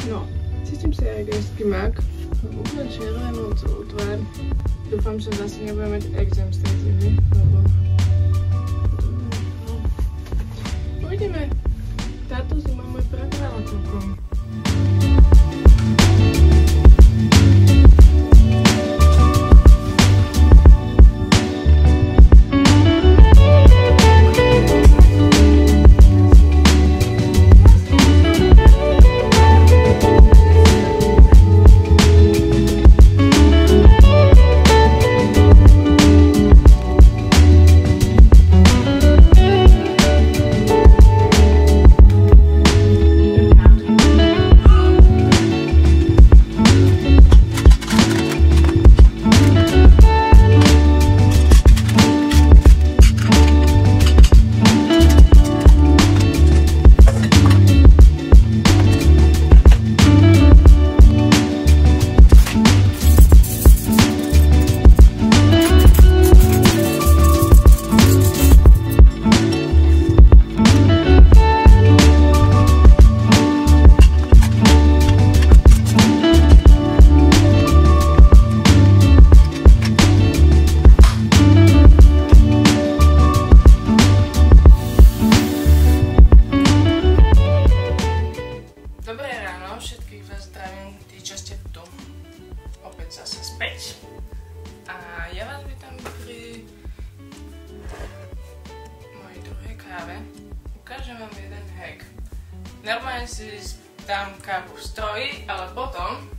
No, cítim sa jak eský mak. Mám úplne červenú celú tvár. Dúfam, že zase nebudem mať exém z tej zimy, lebo... No. Uvidíme. Táto zima môj pretrvala celkom. A ja vás vítam pri mojej druhej káve. Ukážem vám jeden hack. Normálne si dám kávu v stroji, ale potom,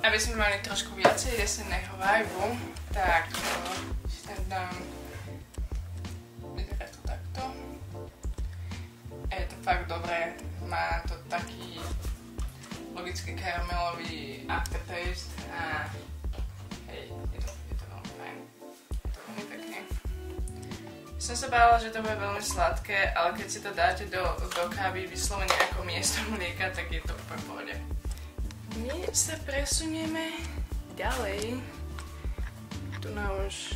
aby sme mali trošku viacej jesenného vibu, tak si tam dám, vyzerá to takto. A je to fakt dobré, má to taký logicky karamelový aftertaste a hej, je to veľmi fajn. Je to veľmi pekné. Som sa bála, že to bude veľmi sladké, ale keď si to dáte do kávy vyslovene ako miesto mlieka, tak je to úplne v pohode. Dnes sa presunieme ďalej. Tu na už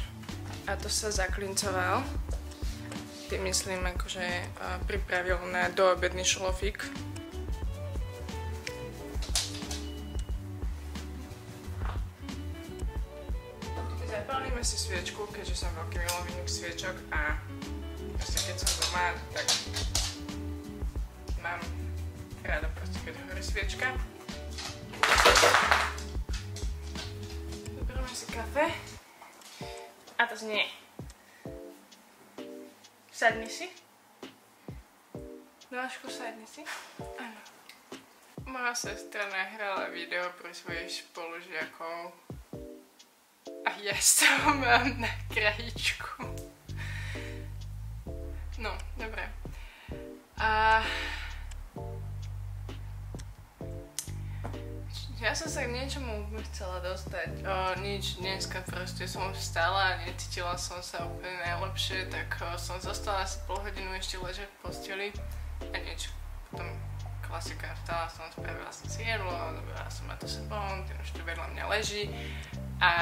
Atos sa zaklincoval. Tým myslím akože pripravil na doobedný šlofík. Zapálime si sviečku, keďže som veľký milovník sviečok a proste keď som doma, tak mám rada proste, keď horí sviečka. Zoberieme si kafe. A to znie. Sadni si. Milášku, sadni si. Áno. Moja sestra nahrala video pre svojich spolužiakov. A ja z toho mám na krajičku. No, dobre. Ja som sa k niečomu chcela dostať. Nič, dneska proste som vstala a necítila som sa úplne najlepšie, tak som zostala asi pol hodinu ešte ležať v posteli a niečo. Potom klasika, vstala som, spravila som si jedlo, zobrala som ma to sebou, ten už tu vedľa mňa leží a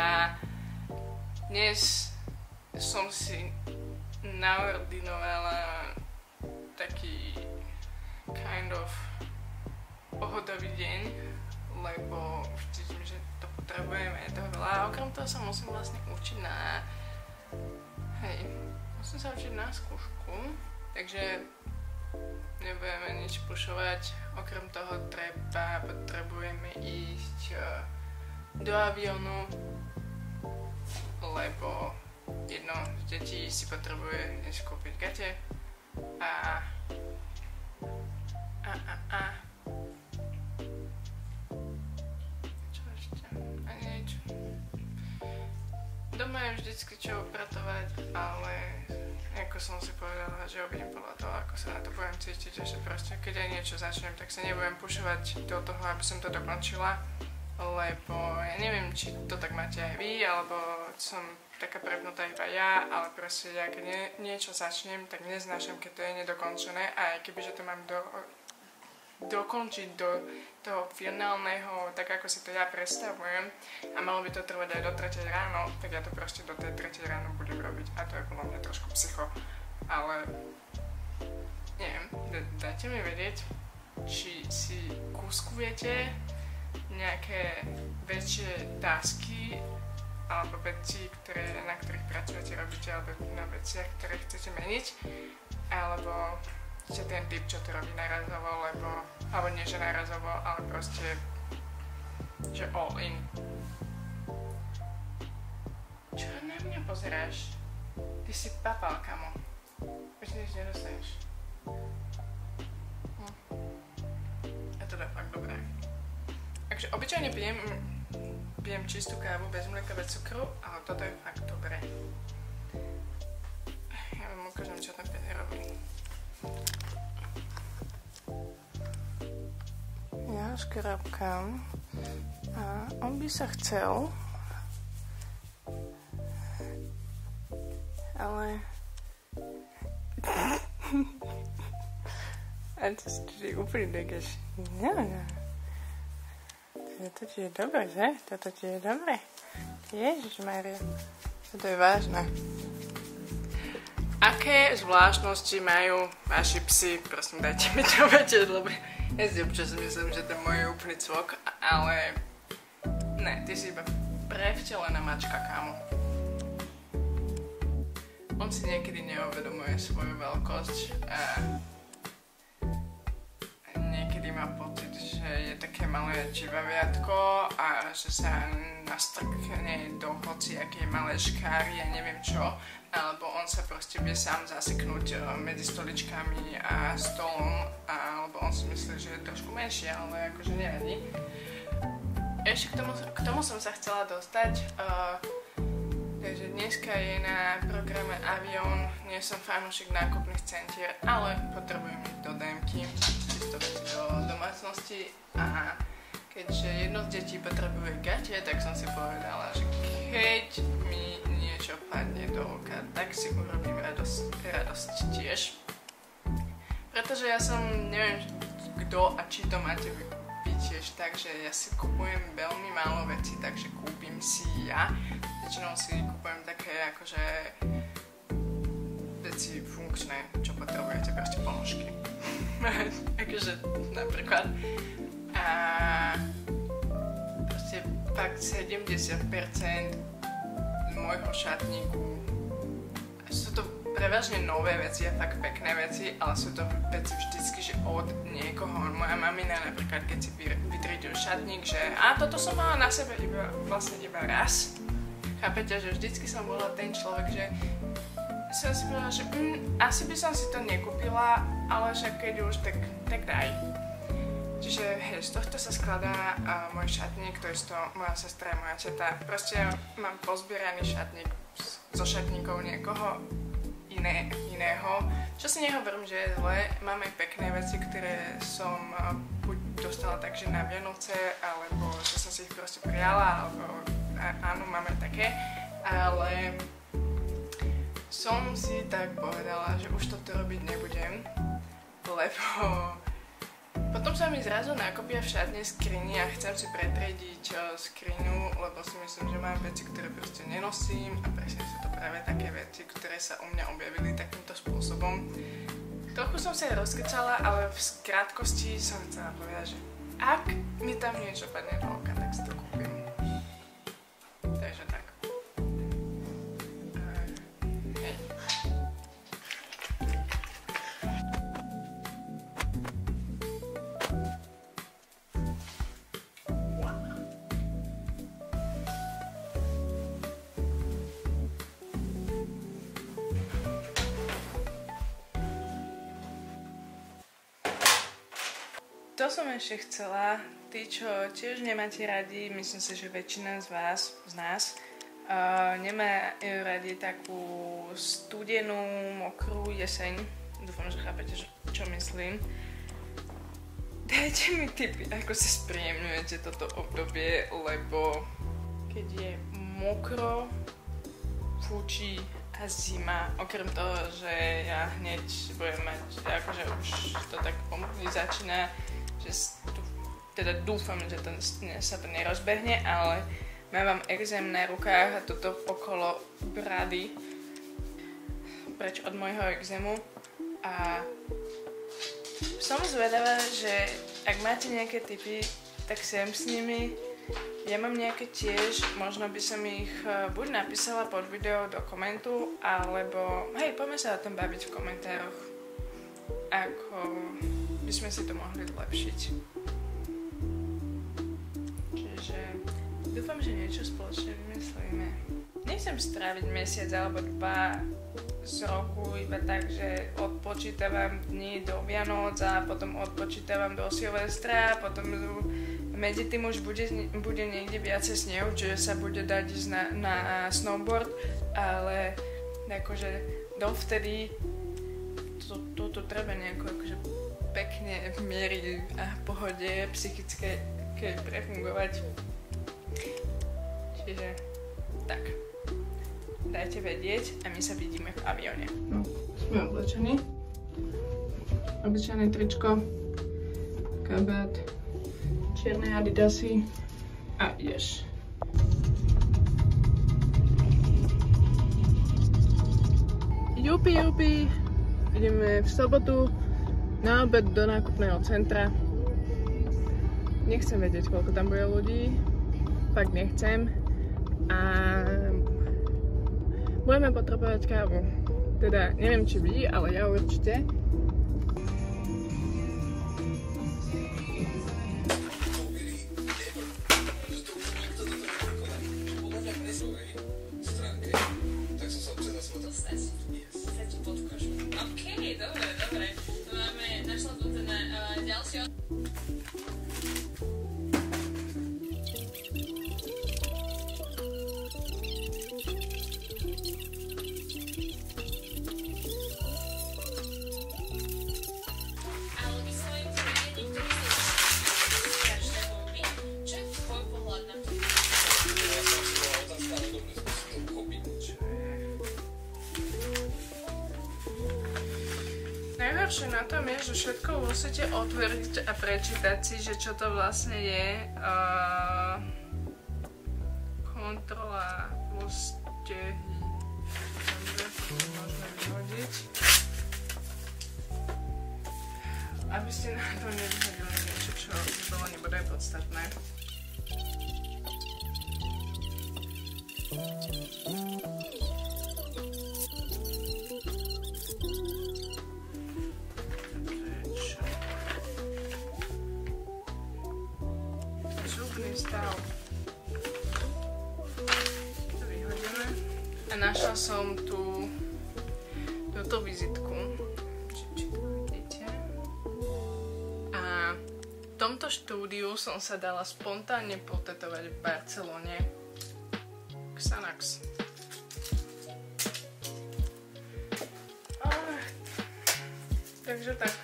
dnes som si naordinovala taký kind of pohodový deň, lebo už cítim, že to potrebujeme, je toho veľa a okrem toho sa musím vlastne učiť na... musím sa učiť na skúšku, takže nebudeme nič pušovať, okrem toho potrebujeme ísť do aviónu, lebo jedno z detí si potrebuje dnes kúpiť gate a čo ešte? A niečo. Doma je vždycky čo upratovať, ale ako som si povedala, že obidím podľa toho, ako sa na to budem cítiť, že proste keď aj niečo začnem, tak sa nebudem pušovať do toho, aby som to dokončila, lebo ja neviem, či to tak máte aj vy, alebo som taká prepnutá iba ja, ale proste ja keď niečo začnem, tak neznášam, keď to je nedokončené a aj kebyže to mám dokončiť do toho finálneho, tak ako si to ja predstavujem a malo by to trvať aj do 3 ráno, tak ja to proste do tej 3 ráno budem robiť a to je podľa mňa trošku psycho, ale neviem, dajte mi vedieť, či si kúskujete nejaké väčšie tasky alebo veci, na ktorých pracujete, robíte, alebo na veciach, ktoré chcete meniť, alebo ste ten typ, čo to robí narazovo, alebo nie že narazovo, ale proste že all in. Čo na mňa pozeráš? Ty si papal, kamo. Už nič nedostaneš. A to je fakt dobré. Takže obyčajne pijem čistú kávu bez mlieka, bez cukru, ale toto je fakt dobré. Ja vám ukážem, čo ten Peter robí. Ja škrabkám a on by sa chcel, ale a to si úplne dekáš. No. To ti je dobre, že? Toto ti je dobre. Ježišmaria. Toto je vážne. Aké zvláštnosti majú vaši psi? Prosím, dajte mi to vedieť, lebo ja si občas myslím, že to je môj úplný cvok, ale ne, ty si iba prevtelená mačka, kámo. On si niekedy neuvedomuje svoju veľkosť a niekedy má pocit, že je také malé čivaviatko a že sa nastrkne do hociakej malé škáry a neviem čo, alebo on sa proste vie sám zaseknúť medzi stoličkami a stolom, alebo on si myslí, že je trošku menší, ale akože nevadí. Ešte k tomu som sa chcela dostať. Takže dneska je na programe Avion, nie som fanúšik nákupných centier, ale potrebujem ísť do DMky, čisto veci do domácnosti a keďže jedno z detí potrebuje gate, tak som si povedala, že keď mi niečo padne do oka, tak si urobím radosť tiež. Pretože ja som, neviem kto a či to máte vy tiež, takže ja si kupujem veľmi málo veci, takže kúpim si ja. Väčšinou si kúpujem také akože veci funkčné, čo potrebujete, proste ponožky. Akože napríklad. A proste fakt 70% môjho šatníku sú to prevažne nové veci a fakt pekné veci, ale sú to veci vždycky, že od niekoho. Moja mamina napríklad, keď si vytriedil šatník, že a toto som mala na sebe vlastne iba raz. Chápete, že vždycky som bola ten človek, že som si povedala, že asi by som si to nekúpila, ale však keď už, tak daj. Čiže hej, z tohto sa skladá môj šatník, to je to moja sestra a moja teta. Proste mám pozbieraný šatník zo šatníkov niekoho iného. Čo si nehovorím, že je zlé, mám aj pekné veci, ktoré som buď dostala takže na Vianoce, alebo že som si ich proste prijala, alebo áno, mám aj také, ale som si tak povedala, že už toto robiť nebudem, lebo potom sa mi zrazu nakopia v šatnej skrini a chcem si pretriediť skriňu, lebo si myslím, že mám veci, ktoré proste nenosím a presne sú to práve také veci, ktoré sa u mňa objavili takýmto spôsobom. Trochu som sa rozkecala, ale v krátkosti som chcela povedať, že ak mi tam niečo padne do oka, tak si to kúpim. Takže tak. Hej. To som ešte chcela, tí, čo tiež nemáte radi, myslím si, že väčšina z nás, nemajú radi takú studenú, mokrú jeseň. Dúfam, že chápete, čo myslím. Dajte mi tipy, ako si spríjemňujete toto obdobie, lebo keď je mokro, fúči a zima, okrem toho, že ja hneď budem mať, akože už to tak pomaly začína, že teda dúfam, že sa to nerozbehne, ale mám exém na rukách a toto okolo brady preč od môjho exému a Som zvedavá, že ak máte nejaké tipy, tak sem s nimi. Ja mám nejaké tiež, možno by som ich buď napísala pod video do komentu, alebo hej, poďme sa o tom baviť v komentároch, ako by sme si to mohli zlepšiť. Čiže dúfam, že niečo spoločne vymyslíme. Nechcem stráviť mesiac alebo 2 z roku iba tak, že odpočítavam dni do Vianoc a potom odpočítavam do Silvestra, potom medzi tým už bude niekde viacej snehu, čiže sa bude dať ísť na snowboard, ale akože dovtedy to treba nejako akože pekne v miery a pohode psychické prefungovať. Čiže tak, dajte vedieť a my sa vidíme v avióne. No, sme oblečení. Obyčajné tričko, kabát, čierne adidasy a ideš. Jupi, ideme v sobotu na obed do nákupného centra. Nechcem vedieť, koľko tam bude ľudí, fakt nechcem. A budeme potrebovať kávu. Teda neviem, či vy, ale ja určite. Dobre. Našla tu ten ďalší. Najhoršie na tom je, že všetko musíte otvoriť a prečítať si, že čo to vlastne je. Kontrola stehy. Dobre, to môžeme vyhodiť. Aby ste na to nevyhodili niečo, čo bolo nebude podstatné. Stav. To vyhodíme. A našla som tu túto vizitku. Či to vidíte. A v tomto štúdiu som sa dala spontánne potetovať v Barcelone. Xanax. Takže tak.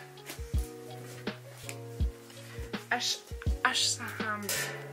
Až sa hambím.